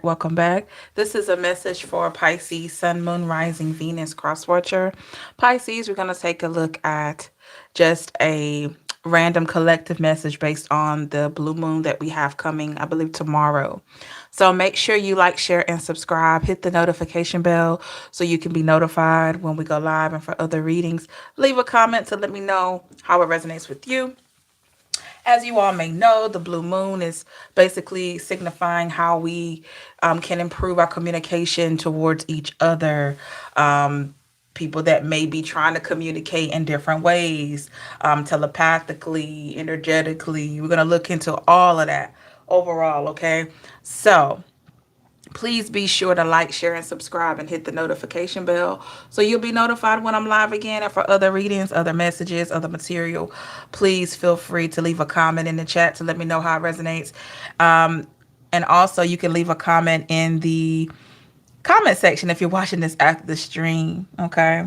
Welcome back. This is a message for Pisces, Sun, Moon, Rising, Venus, cross watcher. Pisces, we're going to take a look at just a random collective message based on the blue moon that we have coming, I believe, tomorrow. So make sure you like, share, and subscribe. Hit the notification bell so you can be notified when we go live and for other readings. Leave a comment to let me know how it resonates with you. As you all may know, the blue moon is basically signifying how we can improve our communication towards each other. People that may be trying to communicate in different ways, telepathically, energetically. We're going to look into all of that overall, okay? So, please be sure to like, share, and subscribe and hit the notification bell so you'll be notified when I'm live again. And for other readings, other messages, other material, please feel free to leave a comment in the chat to let me know how it resonates. And also, you can leave a comment in the comment section if you're watching this after the stream. Okay.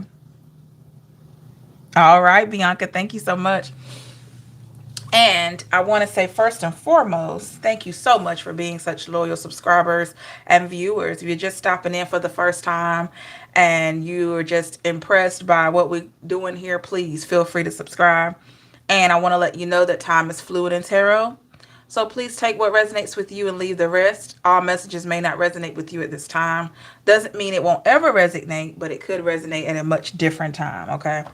All right, Bianca, thank you so much. And I want to say, first and foremost, thank you so much for being such loyal subscribers and viewers. If you're just stopping in for the first time and you are just impressed by what we're doing here, please feel free to subscribe. And I want to let you know that time is fluid in tarot. So please take what resonates with you and leave the rest. All messages may not resonate with you at this time. Doesn't mean it won't ever resonate, but it could resonate at a much different time, okay?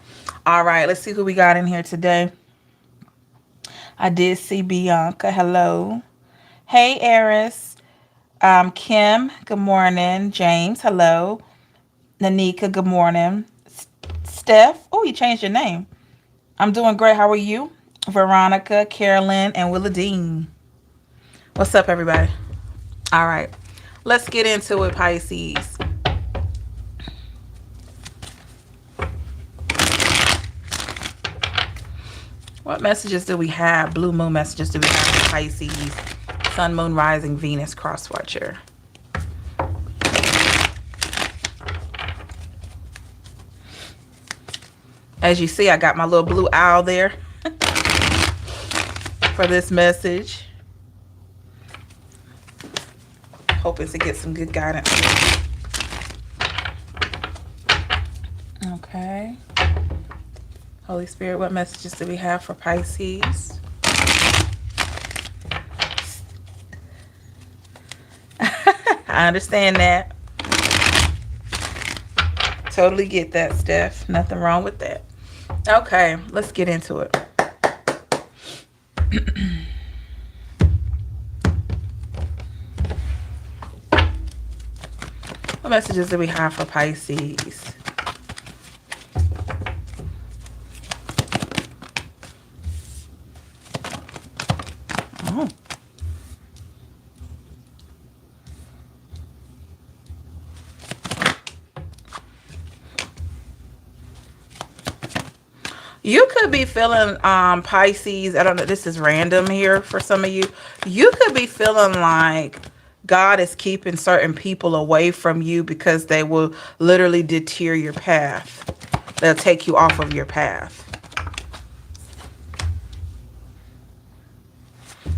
All right, let's see who we got in here today. I did see Bianca. Hello. Hey, Eris. Kim, good morning. James, hello. Nanika, good morning. Steph, oh, you changed your name. I'm doing great. How are you? Veronica, Carolyn, and Willadine. What's up, everybody? All right. Let's get into it, Pisces. What messages do we have? Blue moon messages do we have for Pisces? Sun, moon, rising, Venus, cross watcher. As you see, I got my little blue owl there for this message. Hoping to get some good guidance. Okay. Holy Spirit, what messages do we have for Pisces? I understand that. Totally get that, Steph. Nothing wrong with that. Okay, let's get into it. What messages do we have for Pisces? Oh. You could be feeling Pisces. I don't know. This is random here for some of you. You could be feeling like God is keeping certain people away from you because they will literally deter your path. They'll take you off of your path.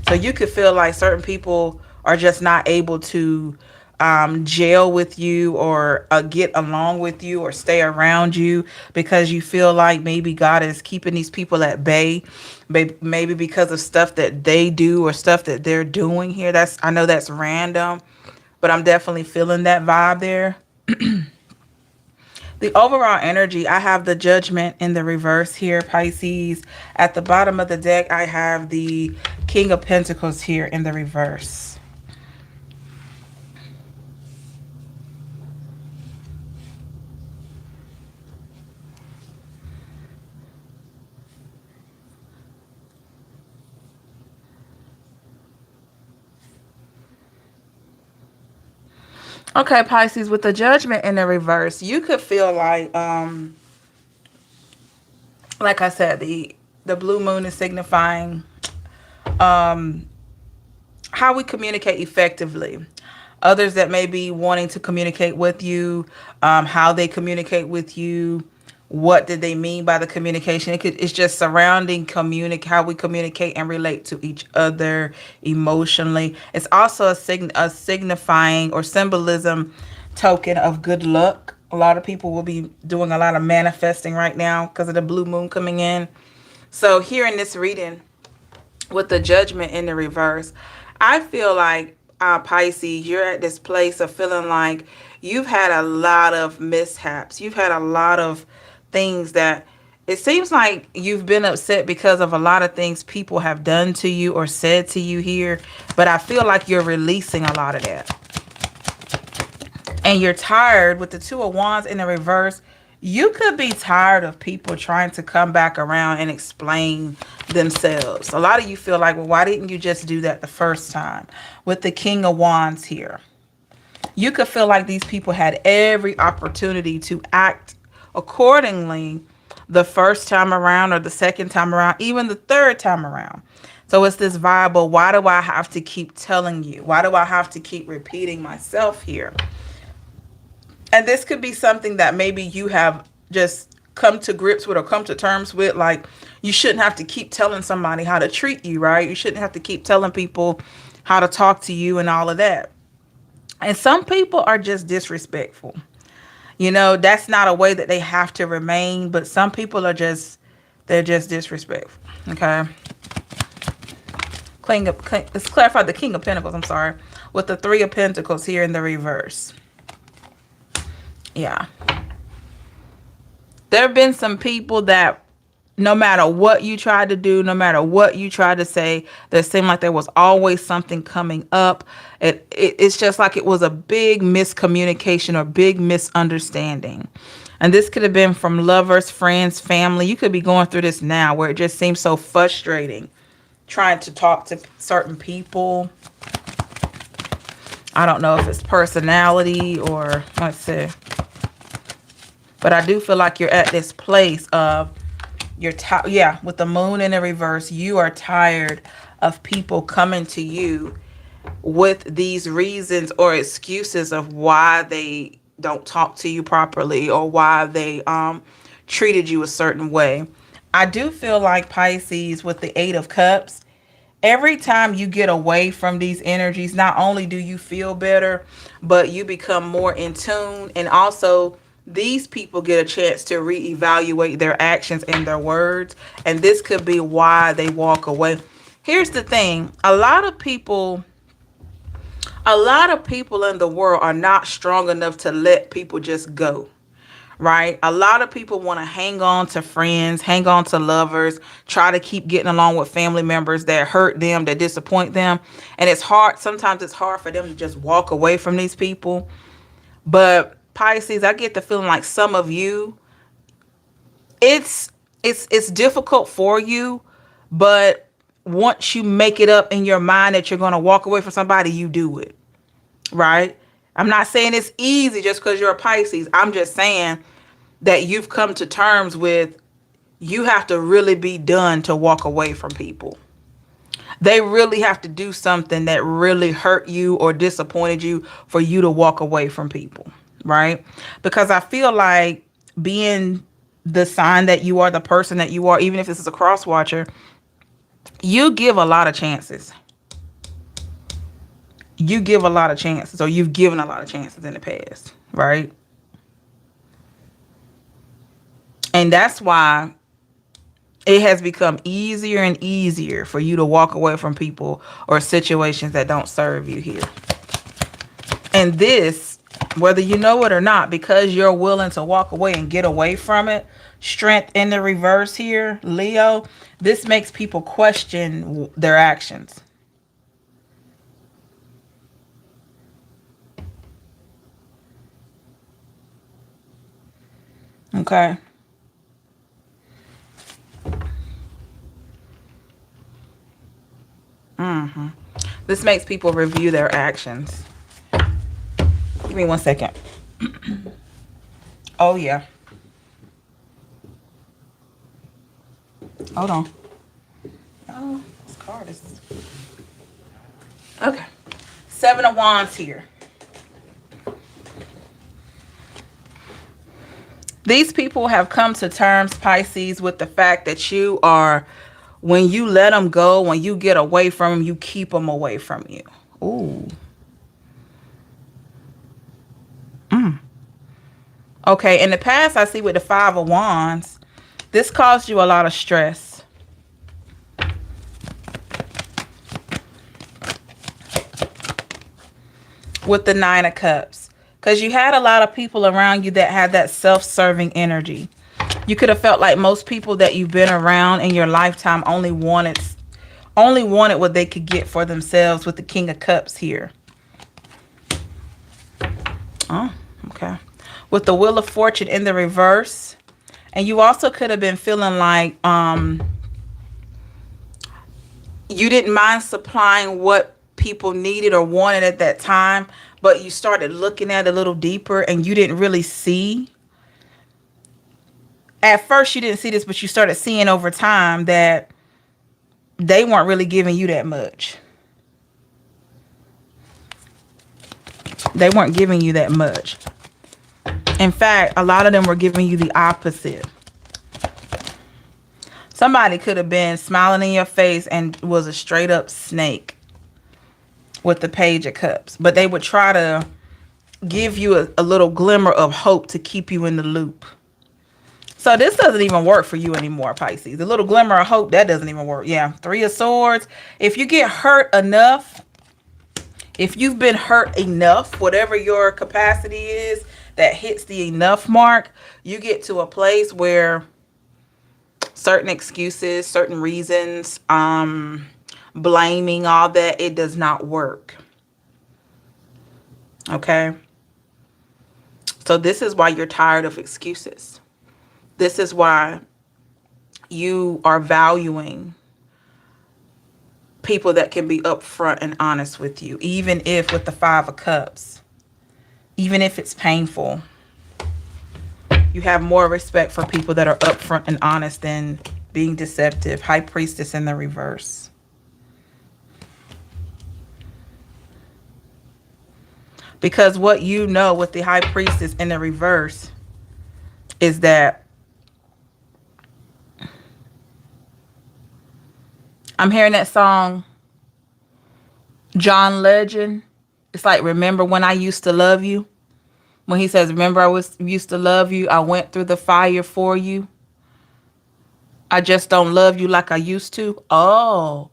So you could feel like certain people are just not able to gel with you or get along with you or stay around you because you feel like maybe God is keeping these people at bay, maybe because of stuff that they do or stuff that they're doing here. I know that's random, but I'm definitely feeling that vibe there. The overall energy, I have the Judgment in the reverse here, Pisces. At the bottom of the deck, I have the King of Pentacles here in the reverse. Okay, Pisces, with the Judgment in the reverse, you could feel like I said, the blue moon is signifying how we communicate effectively. Others that may be wanting to communicate with you, how they communicate with you, what did they mean by the communication. It's just surrounding how we communicate and relate to each other emotionally. It's also a signifying or symbolism token of good luck. A lot of people will be doing a lot of manifesting right now because of the blue moon coming in. So here in this reading, with the judgment in the reverse, I feel like, Pisces, you're at this place of feeling like you've had a lot of mishaps. You've had a lot of things that it seems like you've been upset because of a lot of things people have done to you or said to you here. But I feel like you're releasing a lot of that. And you're tired with the Two of Wands in the reverse. You could be tired of people trying to come back around and explain themselves. A lot of you feel like, well, why didn't you just do that the first time? With the King of Wands here, you could feel like these people had every opportunity to act accordingly the first time around or the second time around, even the third time around. So it's this vibe of, why do I have to keep telling you? Why do I have to keep repeating myself here? And this could be something that maybe you have just come to grips with or come to terms with. Like, you shouldn't have to keep telling somebody how to treat you, right? You shouldn't have to keep telling people how to talk to you and all of that. And some people are just disrespectful. That's not a way that they have to remain, but some people are they're just disrespectful. Okay. Let's clarify the King of Pentacles, I'm sorry, with the Three of Pentacles here in the reverse. Yeah. There have been some people that no matter what you tried to do, no matter what you tried to say, there seemed like there was always something coming up. It's just like it was a big miscommunication or big misunderstanding. And this could have been from lovers, friends, family. You could be going through this now where it just seems so frustrating trying to talk to certain people. I don't know if it's personality or, let's see. But I do feel like you're at this place of, with the moon in the reverse, you are tired of people coming to you with these reasons or excuses of why they don't talk to you properly or why they treated you a certain way. I do feel like, Pisces, with the Eight of Cups, every time you get away from these energies, not only do you feel better, but you become more in tune. And also, these people get a chance to reevaluate their actions and their words. And this could be why they walk away. Here's the thing. A lot of people in the world are not strong enough to let people just go. Right? A lot of people want to hang on to friends, hang on to lovers, try to keep getting along with family members that hurt them, that disappoint them. And it's hard. Sometimes it's hard for them to just walk away from these people. But Pisces, I get the feeling like some of you, it's difficult for you, but once you make it up in your mind that you're going to walk away from somebody, you do it. Right? I'm not saying it's easy just because you're a Pisces. I'm just saying that you've come to terms with, you have to really be done to walk away from people. They really have to do something that really hurt you or disappointed you for you to walk away from people. Right? Because I feel like, being the sign that you are, the person that you are, even if this is a cross watcher, you give a lot of chances. You give a lot of chances, or you've given a lot of chances in the past, right? And that's why it has become easier and easier for you to walk away from people or situations that don't serve you here. And this, whether you know it or not, because you're willing to walk away and get away from it, Strength in the reverse here, Leo, this makes people question their actions. Okay. This makes people review their actions. Give me 1 second. Oh, yeah. Hold on. Oh, this card is... Okay. 7 of Wands here. These people have come to terms, Pisces, with the fact that you are, when you let them go, when you get away from them, you keep them away from you. Ooh. Okay, in the past, I see with the Five of Wands, this caused you a lot of stress. With the Nine of Cups, because you had a lot of people around you that had that self-serving energy. You could have felt like most people that you've been around in your lifetime only wanted what they could get for themselves, with the King of Cups here. Oh, okay. With the Wheel of Fortune in the reverse. And you also could have been feeling like you didn't mind supplying what people needed or wanted at that time, but you started looking at it a little deeper and you didn't really see. At first you didn't see this, but you started seeing over time that they weren't really giving you that much. They weren't giving you that much. In fact, a lot of them were giving you the opposite. Somebody could have been smiling in your face and was a straight up snake with the Page of Cups. But they would try to give you a little glimmer of hope to keep you in the loop. So this doesn't even work for you anymore, Pisces. The little glimmer of hope, that doesn't even work. Yeah, Three of Swords. If you get hurt enough, if you've been hurt enough, whatever your capacity is that hits the enough mark, you get to a place where certain excuses, certain reasons, blaming, all that, it does not work. Okay? So this is why you're tired of excuses. This is why you are valuing people that can be upfront and honest with you, even if with the Five of Cups, even if it's painful. You have more respect for people that are upfront and honest than being deceptive. High Priestess in the reverse. Because what you know with the High Priestess in the reverse is that I'm hearing that song, John Legend. It's like, remember when I used to love you? When he says, remember I used to love you. I went through the fire for you. I just don't love you like I used to. Oh,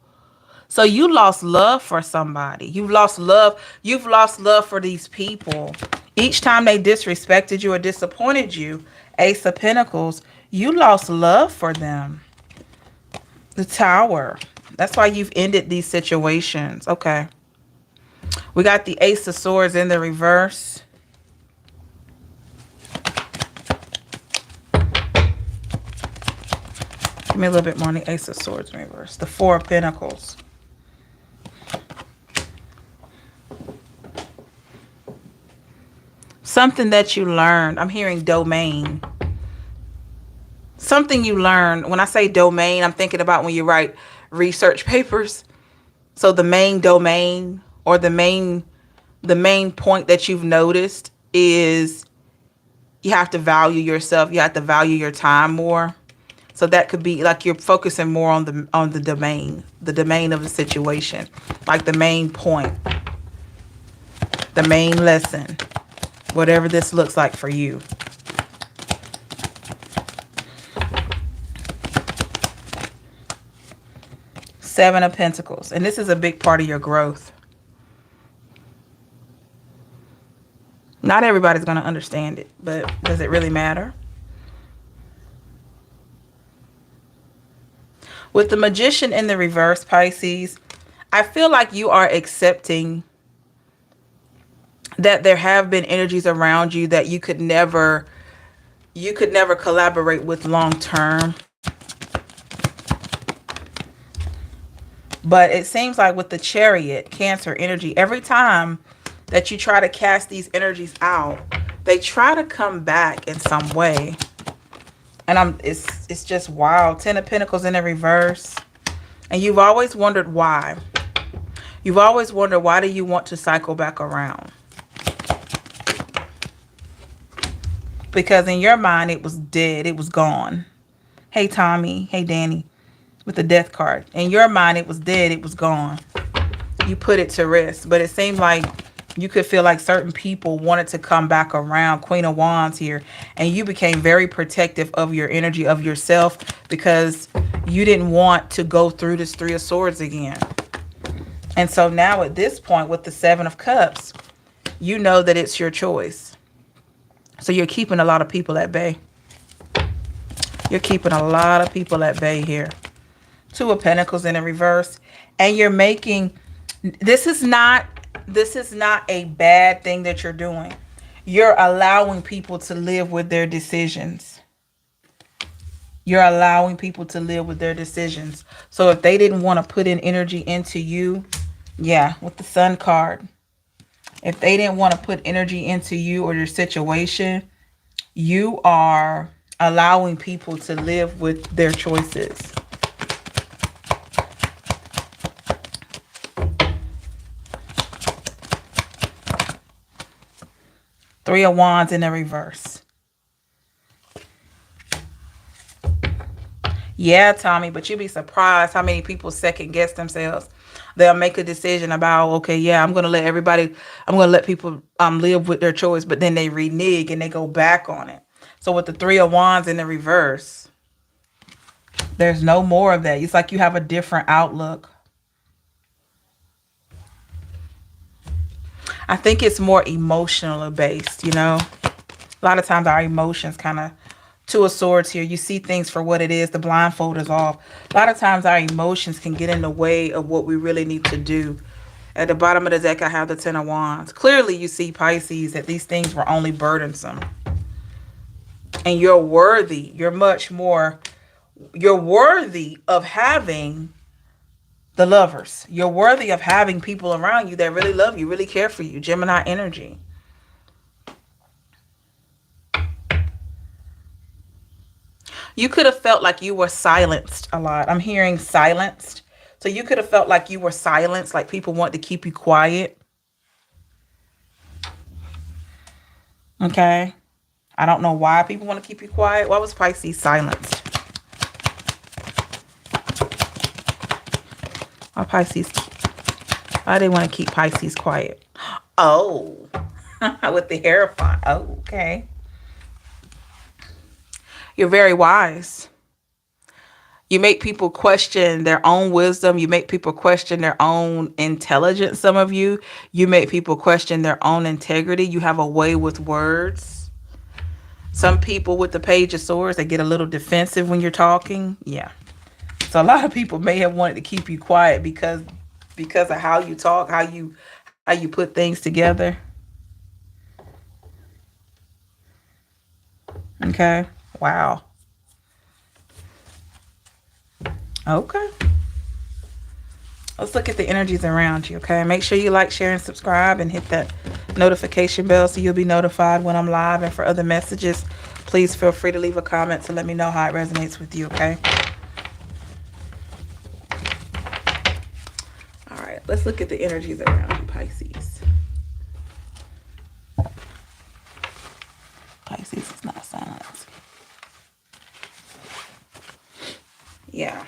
so you lost love for somebody. You've lost love. You've lost love for these people. Each time they disrespected you or disappointed you, Ace of Pentacles, you lost love for them. The Tower. That's why you've ended these situations. Okay. We got the Ace of Swords in the reverse. Give me a little bit more on the Ace of Swords in reverse. The Four of Pentacles. Something that you learned. I'm hearing domain. Something you learned. When I say domain, I'm thinking about when you write research papers. So the main domain or the main point that you've noticed is you have to value yourself. You have to value your time more. So that could be like you're focusing more on the domain of the situation, like the main point, the main lesson, whatever this looks like for you. Seven of Pentacles, and this is a big part of your growth. Not everybody's going to understand it, but does it really matter? With the Magician in the reverse, Pisces, I feel like you are accepting that there have been energies around you that you could never collaborate with long term. But it seems like with the Chariot, Cancer energy, every time that you try to cast these energies out, they try to come back in some way. And it's just wild. Ten of Pentacles in the reverse. And you've always wondered why. You've always wondered, why do you want to cycle back around? Because in your mind, it was dead. It was gone. Hey, Tommy. Hey, Danny. With the death card. In your mind, it was dead. It was gone. You put it to rest. But it seemed like you could feel like certain people wanted to come back around. Queen of Wands here. And you became very protective of your energy, of yourself, because you didn't want to go through this Three of Swords again. And so now at this point with the Seven of Cups, you know that it's your choice. So you're keeping a lot of people at bay. You're keeping a lot of people at bay here. Two of Pentacles in a reverse. And you're making, this is not a bad thing that you're doing. You're allowing people to live with their decisions. You're allowing people to live with their decisions. So if they didn't want to put in energy into you, yeah, with the Sun card, if they didn't want to put energy into you or your situation, you are allowing people to live with their choices. Three of Wands in the reverse. Yeah, Tommy, but you'd be surprised how many people second guess themselves. They'll make a decision about, okay, yeah, I'm going to let people live with their choice, but then they renege and they go back on it. So with the Three of Wands in the reverse, there's no more of that. It's like you have a different outlook. I think it's more emotional based, you know. A lot of times our emotions kind of, Two of Swords here. You see things for what it is. The blindfold is off. A lot of times our emotions can get in the way of what we really need to do. At the bottom of the deck, I have the Ten of Wands. Clearly, you see, Pisces, that these things were only burdensome. And you're worthy. You're worthy of having the Lovers. You're worthy of having people around you that really love you, really care for you. Gemini energy. You could have felt like you were silenced a lot. I'm hearing silenced. So you could have felt like you were silenced, like people want to keep you quiet. Okay. I don't know why people want to keep you quiet. Why was Pisces silenced? Why they want to keep Pisces quiet? Oh, with the Hierophant. Oh, okay. You're very wise. You make people question their own wisdom. You make people question their own intelligence, some of you. You make people question their own integrity. You have a way with words. Some people with the Page of Swords, they get a little defensive when you're talking. Yeah. So a lot of people may have wanted to keep you quiet because of how you talk, how you put things together. Okay. Wow. Okay. Let's look at the energies around you, okay? Make sure you like, share, and subscribe, and hit that notification bell so you'll be notified when I'm live. And for other messages, please feel free to leave a comment to let me know how it resonates with you, okay? All right, let's look at the energies around you, Pisces. Pisces is not silence. Yeah.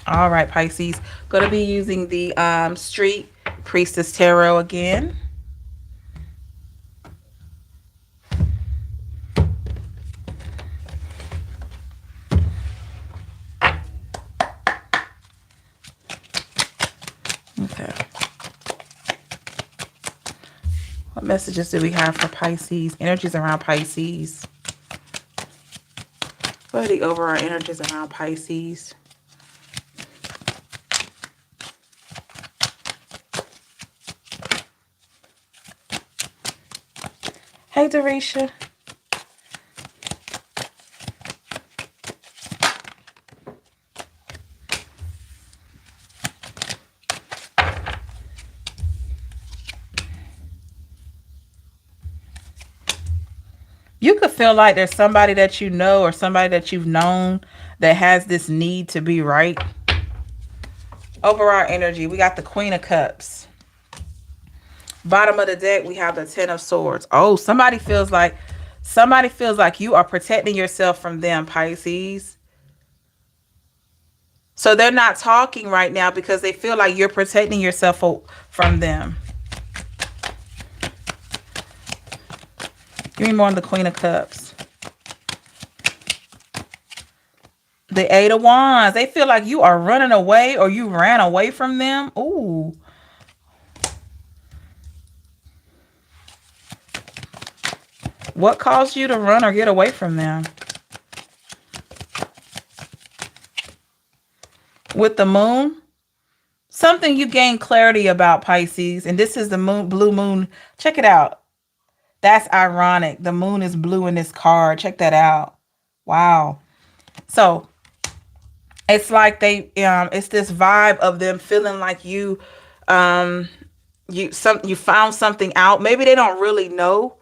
All right, Pisces. Going to be using the Street Priestess Tarot again. Okay. What messages do we have for Pisces? Energies around Pisces. What are the overall energies around Pisces? Hey, Dorisha. You could feel like there's somebody that you know or somebody that you've known that has this need to be right. Overall energy, we got the Queen of Cups. Bottom of the deck, we have the Ten of Swords. Oh, somebody feels like you are protecting yourself from them, Pisces. So they're not talking right now because they feel like you're protecting yourself from them. Give me more on the Queen of Cups. The Eight of Wands. They feel like you are running away or you ran away from them. Ooh. What caused you to run or get away from them? With the Moon. Something you gain clarity about, Pisces. And this is the moon, blue moon. Check it out. That's ironic. The moon is blue in this card. Check that out. Wow. So it's like it's this vibe of them feeling like um you found something out. Maybe they don't really know,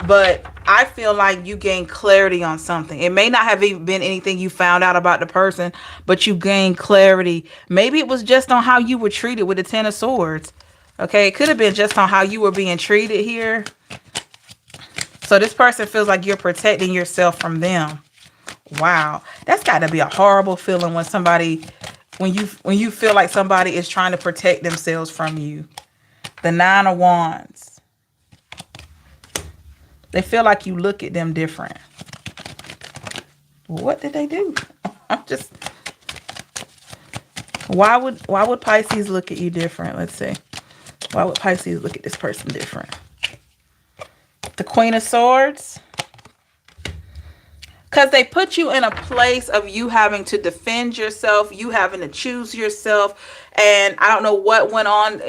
but I feel like you gain clarity on something. It may not have even been anything you found out about the person, but you gain clarity. Maybe it was just on how you were treated with the Ten of Swords. Okay, it could have been just on how you were being treated here. So this person feels like you're protecting yourself from them. Wow. That's got to be a horrible feeling when you feel like somebody is trying to protect themselves from you. The Nine of Wands. They feel like you look at them different. What did they do? I'm just why would Pisces look at you different? Let's see. Why would Pisces look at this person different? The Queen of Swords. Because they put you in a place of you having to defend yourself, you having to choose yourself. And I don't know what went on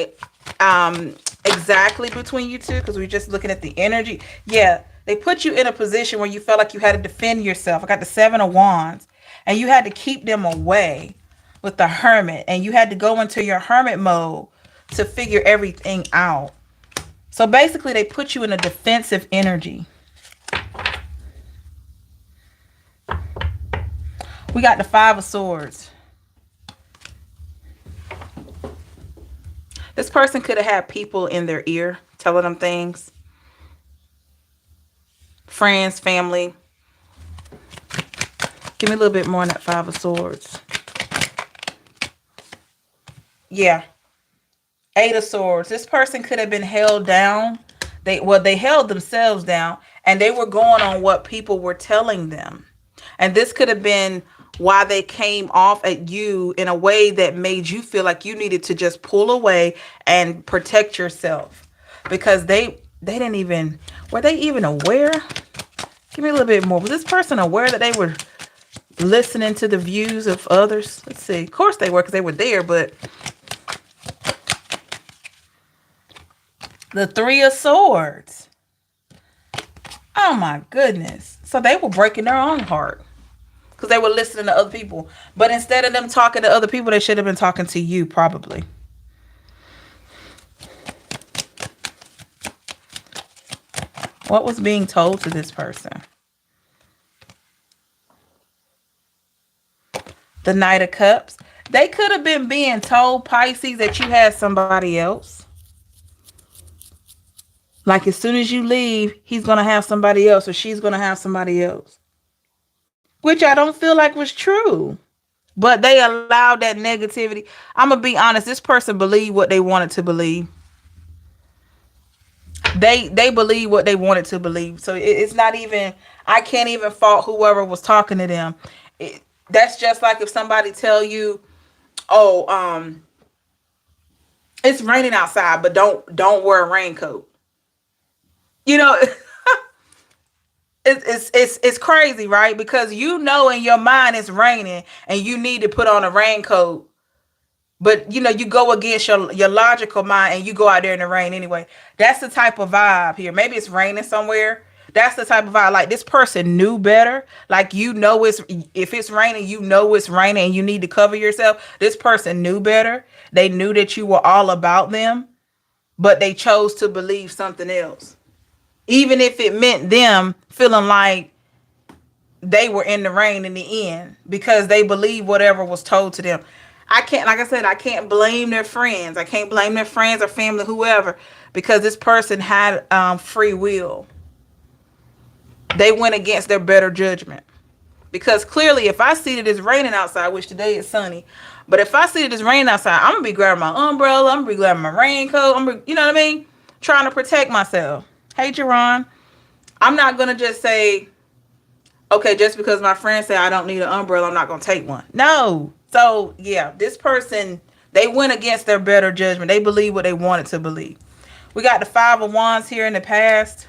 exactly between you two, because we're just looking at the energy. Yeah, they put you in a position where you felt like you had to defend yourself. I got the Seven of Wands. And you had to keep them away with the Hermit. And you had to go into your Hermit mode to figure everything out. So basically, they put you in a defensive energy. We got the Five of Swords. This person could have had people in their ear telling them things. Friends, family. Give me a little bit more on that Five of Swords. Yeah. Eight of Swords. This person could have been held down. They held themselves down, and they were going on what people were telling them. And this could have been why they came off at you in a way that made you feel like you needed to just pull away and protect yourself. Because were they even aware? Give me a little bit more. Was this person aware that they were listening to the views of others? Let's see. Of course they were, because they were there, but the Three of Swords. Oh my goodness. So they were breaking their own heart because they were listening to other people. But instead of them talking to other people, they should have been talking to you, probably. What was being told to this person? The Knight of Cups. They could have been being told, Pisces, that you had somebody else. Like as soon as you leave, he's going to have somebody else or she's going to have somebody else. Which I don't feel like was true. But they allowed that negativity. I'm going to be honest. This person believed what they wanted to believe. They believe what they wanted to believe. So it's not even, I can't even fault whoever was talking to them. That's just like if somebody tell you, oh, it's raining outside, but don't wear a raincoat. You know, it's crazy, right? Because you know in your mind it's raining and you need to put on a raincoat. But, you know, you go against your logical mind and you go out there in the rain anyway. That's the type of vibe here. Maybe it's raining somewhere. That's the type of vibe. Like this person knew better. Like, you know, if it's raining, you know it's raining and you need to cover yourself. This person knew better. They knew that you were all about them, but they chose to believe something else. Even if it meant them feeling like they were in the rain in the end because they believed whatever was told to them. I can't, like I said, I can't blame their friends. I can't blame their friends or family, whoever, because this person had free will. They went against their better judgment. Because clearly, if I see that it's raining outside, which today is sunny, but if I see that it's raining outside, I'm gonna be grabbing my umbrella. I'm gonna be grabbing my raincoat. You know what I mean? Trying to protect myself. Hey, Jerron, I'm not gonna just say, okay, just because my friends say I don't need an umbrella, I'm not gonna take one. No. So yeah, this person, they went against their better judgment. They believe what they wanted to believe. We got the Five of Wands here in the past.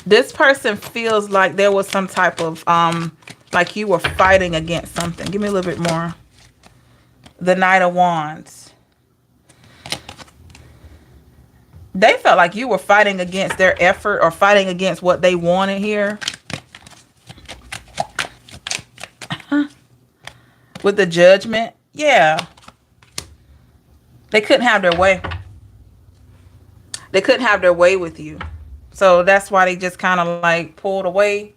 This person feels like there was some type of like you were fighting against something. Give me a little bit more. The Knight of Wands. They felt like you were fighting against their effort or fighting against what they wanted here. With the Judgment. Yeah. They couldn't have their way. They couldn't have their way with you. So that's why they just kind of like pulled away.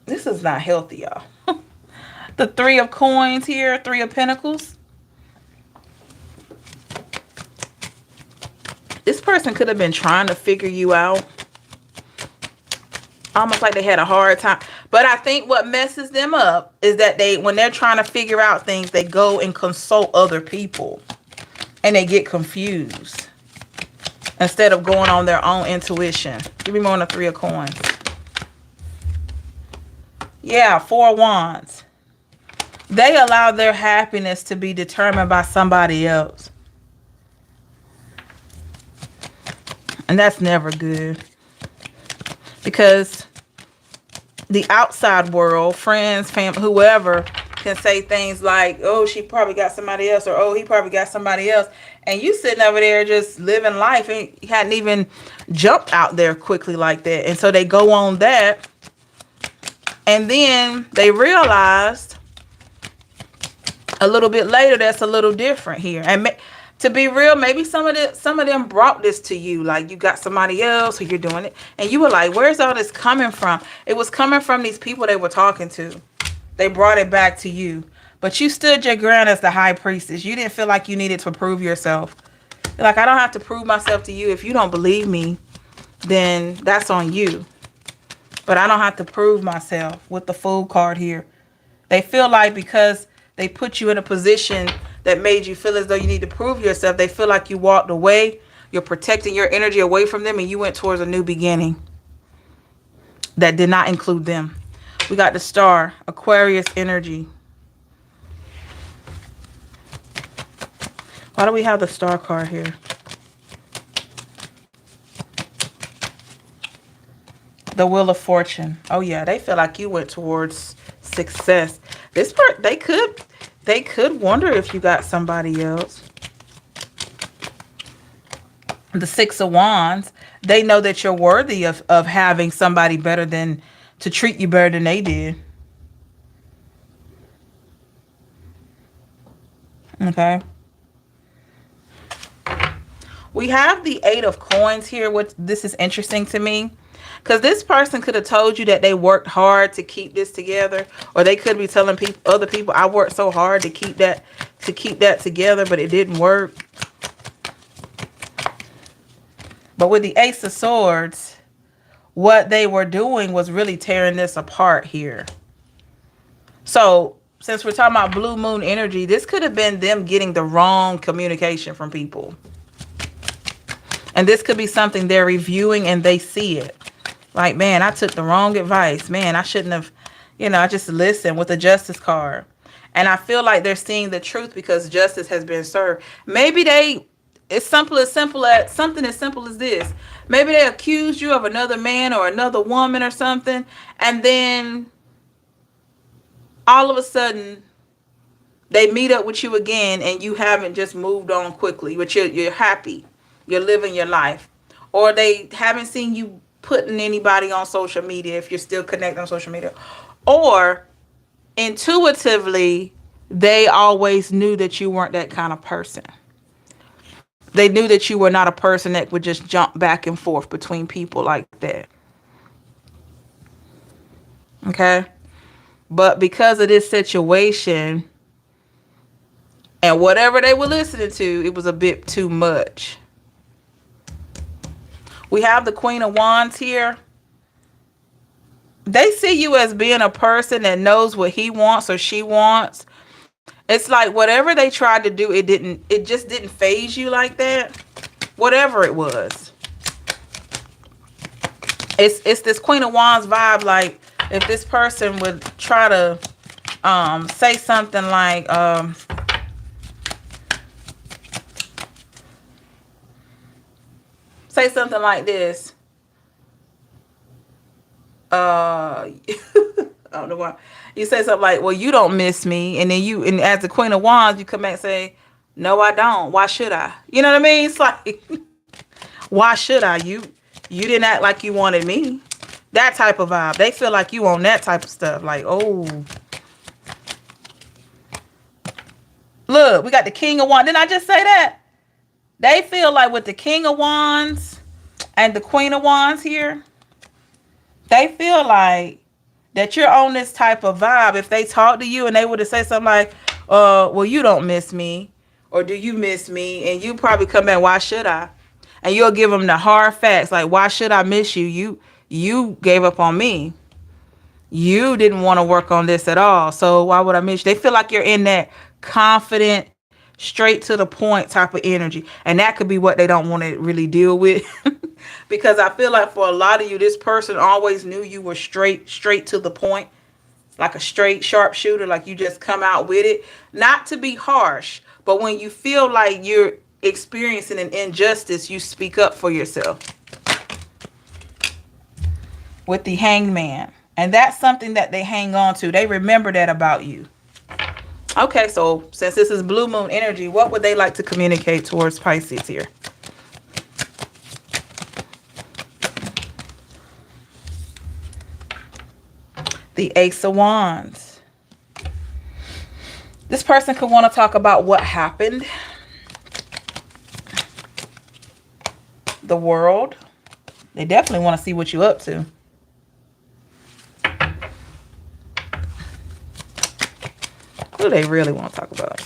This is not healthy, y'all. The Three of Coins here, Three of Pentacles. This person could have been trying to figure you out. Almost like they had a hard time. But I think what messes them up is that when they're trying to figure out things, they go and consult other people. And they get confused. Instead of going on their own intuition. Give me more on the Three of Coins. Yeah, Four of Wands. They allow their happiness to be determined by somebody else. And that's never good. Because the outside world, friends, family, whoever, can say things like, oh, she probably got somebody else, or oh, he probably got somebody else. And you sitting over there just living life and you hadn't even jumped out there quickly like that. And so they go on that. And then they realized a little bit later that's a little different here. And to be real, maybe some of them brought this to you. Like you got somebody else who you're doing it. And you were like, where's all this coming from? It was coming from these people they were talking to. They brought it back to you. But you stood your ground as the high priestess. You didn't feel like you needed to prove yourself. You're like, I don't have to prove myself to you. If you don't believe me, then that's on you. But I don't have to prove myself with the Fool card here. They feel like because they put you in a position that made you feel as though you need to prove yourself, they feel like you walked away. You're protecting your energy away from them and you went towards a new beginning that did not include them. We got the Star, Aquarius energy. Why do we have the Star card here? The Wheel of Fortune. Oh yeah, they feel like you went towards success. This part, they could wonder if you got somebody else. The Six of Wands. They know that you're worthy of having somebody better than, to treat you better than they did. Okay. We have the Eight of Coins here. This is interesting to me. Because this person could have told you that they worked hard to keep this together. Or they could be telling other people, I worked so hard to keep that together, but it didn't work. But with the Ace of Swords, what they were doing was really tearing this apart here. So, since we're talking about blue moon energy, this could have been them getting the wrong communication from people. And this could be something they're reviewing and they see it. Like, man, I took the wrong advice. Man, I shouldn't have, I just listened with the Justice card. And I feel like they're seeing the truth because justice has been served. Maybe it's something as simple as this. Maybe they accused you of another man or another woman or something. And then all of a sudden they meet up with you again and you haven't just moved on quickly, but you're happy. You're living your life. Or they haven't seen you putting anybody on social media if you're still connected on social media. Or intuitively, they always knew that you weren't that kind of person. They knew that you were not a person that would just jump back and forth between people like that. Okay. But because of this situation and whatever they were listening to, it was a bit too much. We have the Queen of Wands here. They see you as being a person that knows what he wants or she wants. It's like whatever they tried to do, it just didn't phase you like that. Whatever it was. It's this Queen of Wands vibe. Like if this person would try to say something like this. I don't know why. You say something like, well, you don't miss me. And then and as the Queen of Wands, you come back and say, no, I don't. Why should I? You know what I mean? It's like, why should I? You didn't act like you wanted me. That type of vibe. They feel like you on that type of stuff. Like, oh. Look, we got the King of Wands. Didn't I just say that? They feel like with the King of Wands and the Queen of Wands here, they feel like that you're on this type of vibe. If they talk to you and they were to say something like, well, you don't miss me, or do you miss me? And you probably come back, why should I? And you'll give them the hard facts, like, why should I miss you? You gave up on me. You didn't want to work on this at all. So why would I miss you? They feel like you're in that confident, straight to the point type of energy. And that could be what they don't want to really deal with. Because I feel like for a lot of you, this person always knew you were straight to the point, like a straight sharpshooter, like you just come out with it. Not to be harsh, but when you feel like you're experiencing an injustice, you speak up for yourself. With the Hanged Man. And that's something that they hang on to. They remember that about you. Okay, so since this is blue moon energy, what would they like to communicate towards Pisces here? The Ace of Wands. This person could want to talk about what happened. The world. They definitely want to see what you're up to. What do they really want to talk about?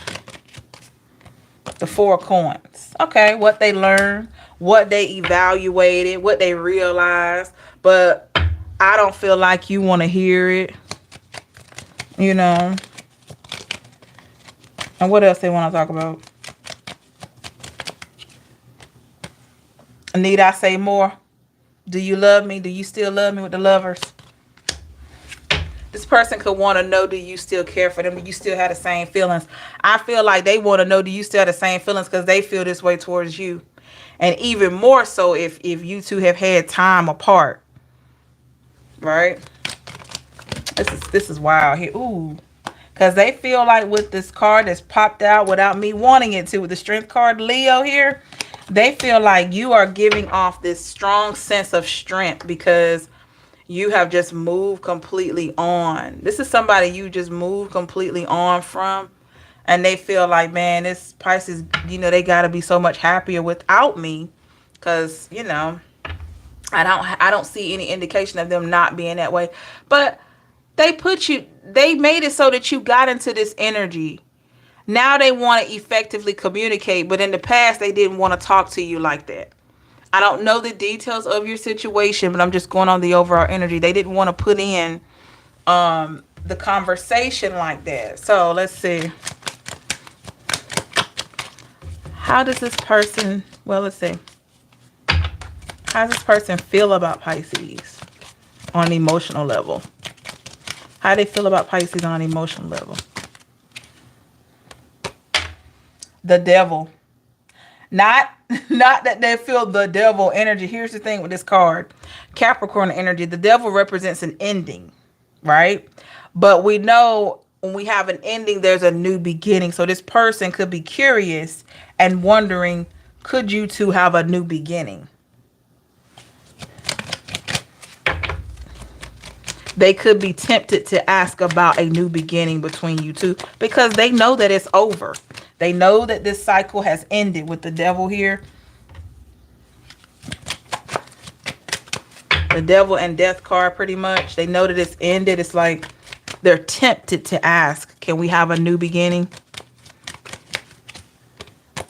The Four of Coins. Okay, what they learned, what they evaluated, what they realized. But I don't feel like you want to hear it. You know. And what else they want to talk about? Need I say more? Do you love me? Do you still love me with the Lovers? This person could want to know, do you still care for them? Do you still have the same feelings? I feel like they want to know, do you still have the same feelings? Because they feel this way towards you. And even more so if you two have had time apart. Right? This is wild here. Ooh. Because they feel like with this card that's popped out without me wanting it to, with the Strength card, Leo here, they feel like you are giving off this strong sense of strength because you have just moved completely on. This is somebody you just moved completely on from. And they feel like, man, this Pisces, you know, they got to be so much happier without me. Because, you know, I don't see any indication of them not being that way. But they made it so that you got into this energy. Now they want to effectively communicate. But in the past, they didn't want to talk to you like that. I don't know the details of your situation, but I'm just going on the overall energy. They didn't want to put in the conversation like that. So let's see. How does this person, well, let's see. How does this person feel about Pisces on an emotional level? How do they feel about Pisces on an emotional level? The Devil. Not that they feel the devil energy. Here's the thing with this card. Capricorn energy. The devil represents an ending, right? But we know when we have an ending, there's a new beginning. So this person could be curious and wondering, could you two have a new beginning? They could be tempted to ask about a new beginning between you two because they know that it's over. They know that this cycle has ended with the devil here. The devil and death card, pretty much. They know that it's ended. It's like they're tempted to ask, can we have a new beginning?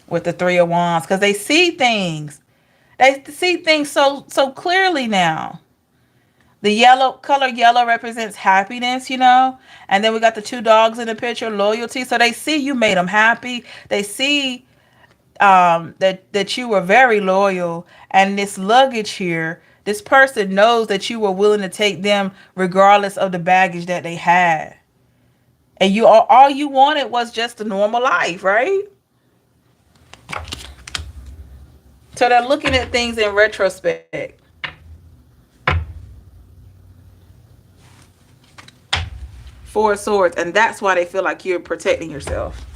With the Three of Wands, because they see things. They see things so clearly now. The yellow color yellow represents happiness, you know. And then we got the two dogs in the picture, loyalty. So they see you made them happy. They see that you were very loyal. And this luggage here, this person knows that you were willing to take them regardless of the baggage that they had. And you all you wanted was just a normal life, right? So they're looking at things in retrospect. Four of Swords, and that's why they feel like you're protecting yourself.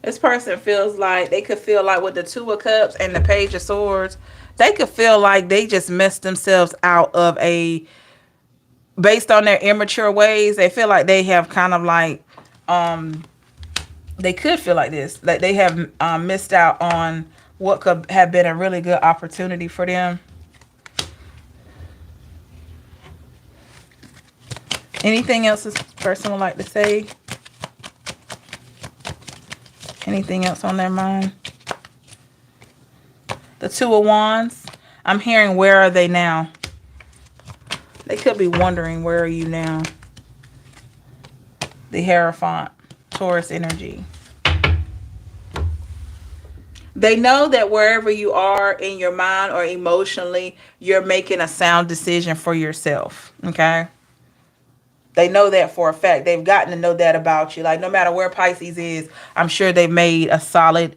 This person feels like they could feel like with the Two of Cups and the Page of Swords, they could feel like they just messed themselves out of based on their immature ways. They feel like they have kind of like, they could feel like this, like they have missed out on what could have been a really good opportunity for them. Anything else this person would like to say? Anything else on their mind? The Two of Wands. I'm hearing, where are they now? They could be wondering, where are you now? The Hierophant. Taurus energy. They know that wherever you are in your mind or emotionally, you're making a sound decision for yourself. Okay? They know that for a fact. They've gotten to know that about you. Like, no matter where Pisces is, I'm sure they've made a solid,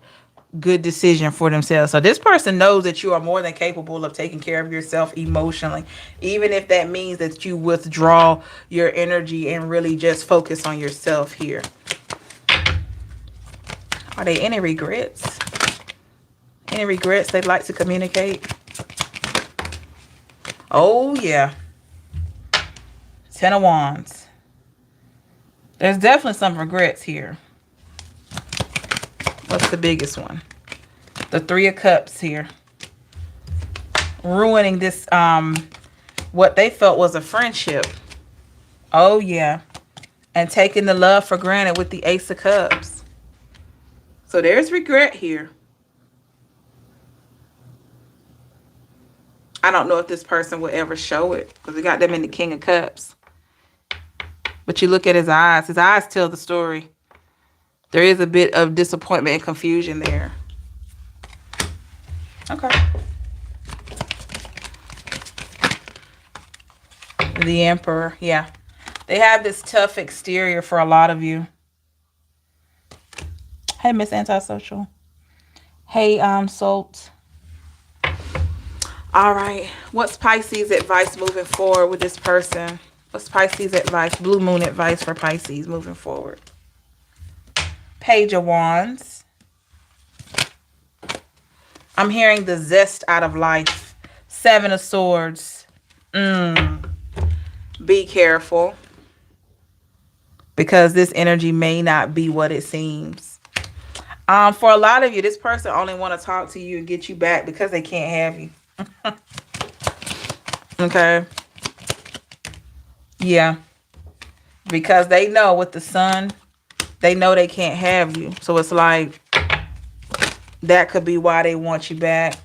good decision for themselves. So this person knows that you are more than capable of taking care of yourself emotionally, even if that means that you withdraw your energy and really just focus on yourself here. Are there any regrets? Any regrets they'd like to communicate? Oh, yeah. Ten of Wands. There's definitely some regrets here. What's the biggest one? The Three of Cups here. Ruining this, what they felt was a friendship. Oh, yeah. And taking the love for granted with the Ace of Cups. So there's regret here. I don't know if this person will ever show it, because we got them in the King of Cups. But you look at his eyes. His eyes tell the story. There is a bit of disappointment and confusion there. Okay. The Emperor. Yeah. They have this tough exterior for a lot of you. Hey, Miss Antisocial. Hey, Salt. All right. What's Pisces advice moving forward with this person? What's Pisces advice? Blue Moon advice for Pisces moving forward. Page of Wands. I'm hearing the zest out of life. Seven of Swords. Be careful. Because this energy may not be what it seems. For a lot of you, this person only want to talk to you and get you back because they can't have you. Okay. Yeah. Because they know with the Sun, they know they can't have you. So it's like, that could be why they want you back.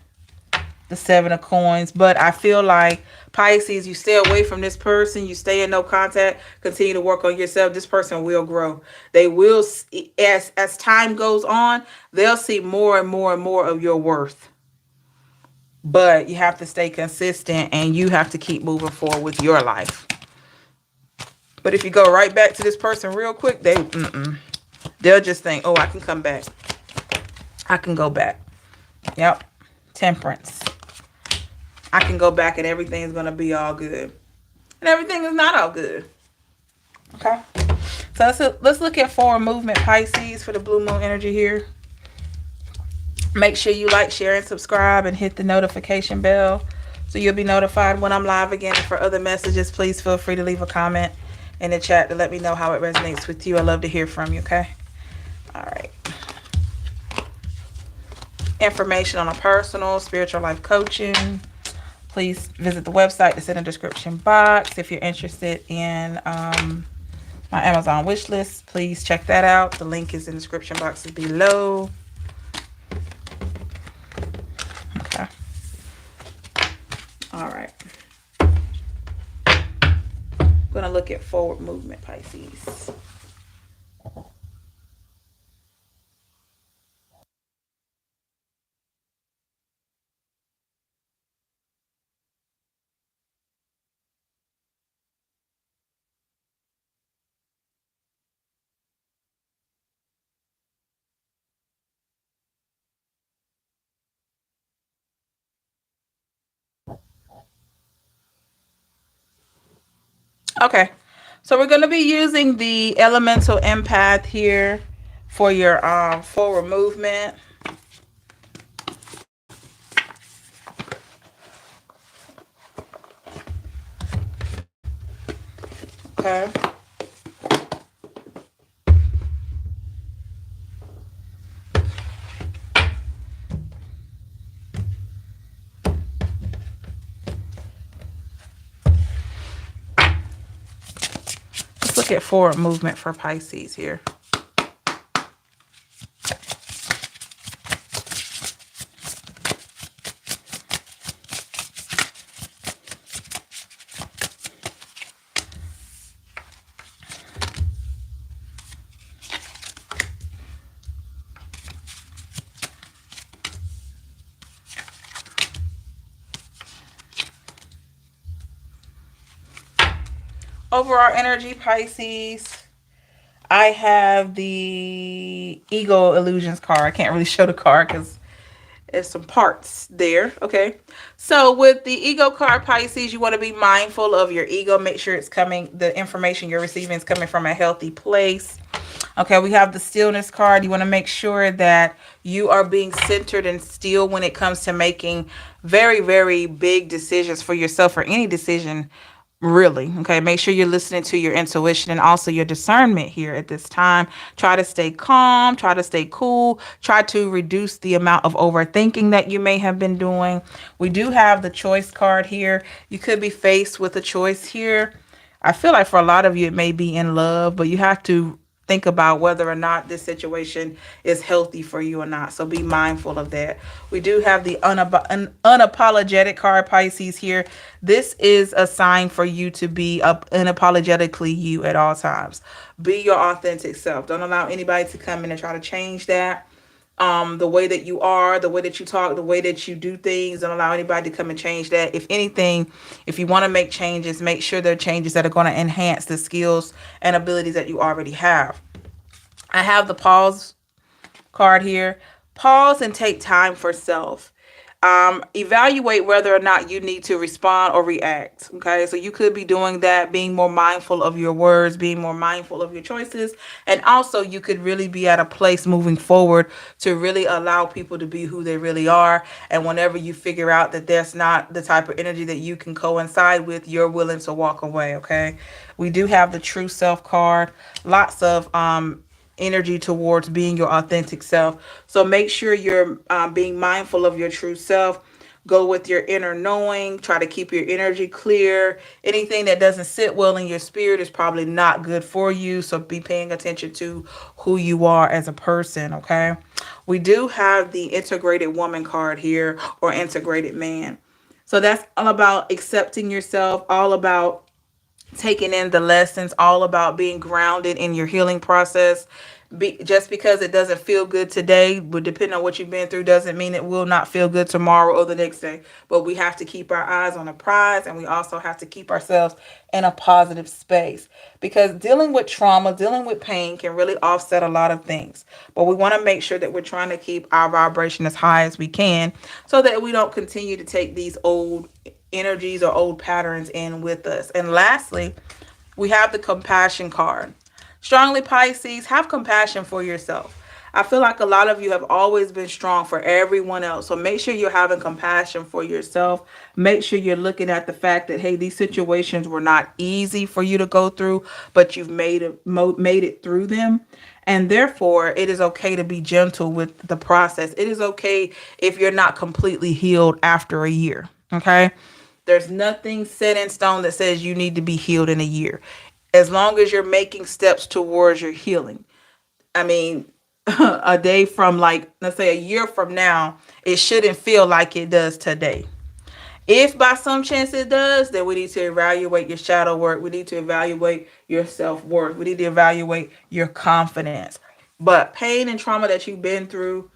The Seven of Coins. But I feel like, Pisces, you stay away from this person. You stay in no contact. Continue to work on yourself. This person will grow. They will, as time goes on, they'll see more and more and more of your worth. But you have to stay consistent and you have to keep moving forward with your life. But if you go right back to this person real quick, they'll just think, oh, I can come back. I can go back. Yep. Temperance. I can go back and everything's going to be all good. And everything is not all good. Okay. So let's look at forward movement, Pisces, for the blue moon energy here. Make sure you like, share, and subscribe and hit the notification bell so you'll be notified when I'm live again. And for other messages, please feel free to leave a comment in the chat to let me know how it resonates with you. I love to hear from you, okay? All right. Information on a personal, spiritual life coaching. Please visit the website that's in the description box. If you're interested in my Amazon wish list, please check that out. The link is in the description box below. Okay. All right. I'm going to look at forward movement, Pisces. Okay. So we're going to be using the elemental empath here for your forward movement. Okay. Let's look at forward movement for Pisces here. Overall energy, Pisces. I have the Ego Illusions card. I can't really show the card because there's some parts there. Okay. So with the ego card, Pisces, you want to be mindful of your ego. Make sure it's coming, the information you're receiving is coming from a healthy place. Okay, we have the stillness card. You want to make sure that you are being centered and still when it comes to making very, very big decisions for yourself or any decision, really. Okay, make sure you're listening to your intuition and also your discernment here at this time. Try to stay calm, try to stay cool, try to reduce the amount of overthinking that you may have been doing. We do have the choice card here. You could be faced with a choice here. I feel like for a lot of you, it may be in love, but you have to think about whether or not this situation is healthy for you or not. So be mindful of that. We do have the unapologetic card, Pisces, here. This is a sign for you to be unapologetically you at all times. Be your authentic self. Don't allow anybody to come in and try to change that. The way that you are, the way that you talk, the way that you do things. Don't allow anybody to come and change that. If anything, if you want to make changes, make sure they're changes that are going to enhance the skills and abilities that you already have. I have the pause card here. Pause and take time for self. Evaluate whether or not you need to respond or react. Okay, so you could be doing that, being more mindful of your words, being more mindful of your choices, and also you could really be at a place moving forward to really allow people to be who they really are. And whenever you figure out that that's not the type of energy that you can coincide with, you're willing to walk away. Okay, we do have the true self card. Lots of energy towards being your authentic self. So make sure you're being mindful of your true self. Go with your inner knowing. Try to keep your energy clear. Anything that doesn't sit well in your spirit is probably not good for you. So be paying attention to who you are as a person, okay? We do have the integrated woman card here, or integrated man. So that's all about accepting yourself, all about taking in the lessons, all about being grounded in your healing process. Just because it doesn't feel good today, but depending on what you've been through, doesn't mean it will not feel good tomorrow or the next day. But we have to keep our eyes on the prize, and we also have to keep ourselves in a positive space, because dealing with trauma, dealing with pain can really offset a lot of things. But we want to make sure that we're trying to keep our vibration as high as we can so that we don't continue to take these old energies or old patterns in with us. And lastly, we have the compassion card. Strongly, Pisces, have compassion for yourself. I feel like a lot of you have always been strong for everyone else. So make sure you're having compassion for yourself. Make sure you're looking at the fact that, hey, these situations were not easy for you to go through, but you've made it through them. And therefore, it is okay to be gentle with the process. It is okay if you're not completely healed after a year. Okay. There's nothing set in stone that says you need to be healed in a year. As long as you're making steps towards your healing. I mean, a day from, like, let's say a year from now, it shouldn't feel like it does today. If by some chance it does, then we need to evaluate your shadow work. We need to evaluate your self worth. We need to evaluate your confidence. But pain and trauma that you've been through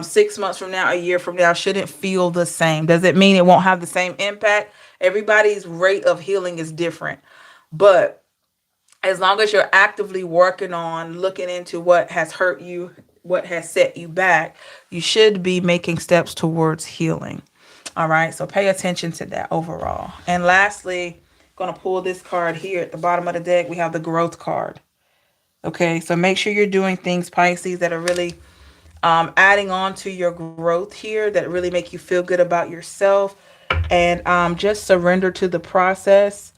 6 months from now, a year from now, shouldn't feel the same. Does it mean it won't have the same impact? Everybody's rate of healing is different. But as long as you're actively working on looking into what has hurt you, what has set you back, you should be making steps towards healing. All right, so pay attention to that overall. And lastly, going to pull this card here at the bottom of the deck. We have the growth card. Okay, so make sure you're doing things, Pisces, that are really adding on to your growth here, that really make you feel good about yourself. And just surrender to the process.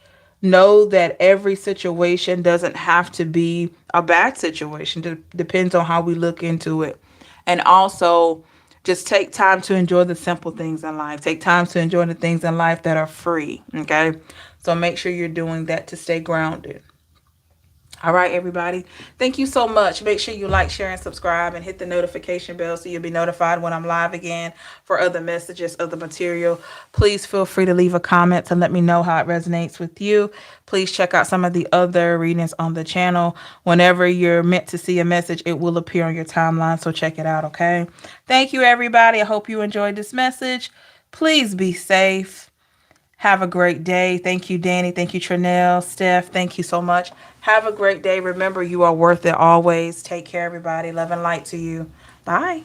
Know that every situation doesn't have to be a bad situation. Depends on how we look into it. And also, just take time to enjoy the simple things in life. Take time to enjoy the things in life that are free. Okay. So make sure you're doing that to stay grounded. All right, everybody. Thank you so much. Make sure you like, share, and subscribe and hit the notification bell so you'll be notified when I'm live again for other messages of the material. Please feel free to leave a comment to let me know how it resonates with you. Please check out some of the other readings on the channel. Whenever you're meant to see a message, it will appear on your timeline, so check it out, okay? Thank you, everybody. I hope you enjoyed this message. Please be safe. Have a great day. Thank you, Danny. Thank you, Trinell. Steph, thank you so much. Have a great day. Remember, you are worth it always. Take care, everybody. Love and light to you. Bye.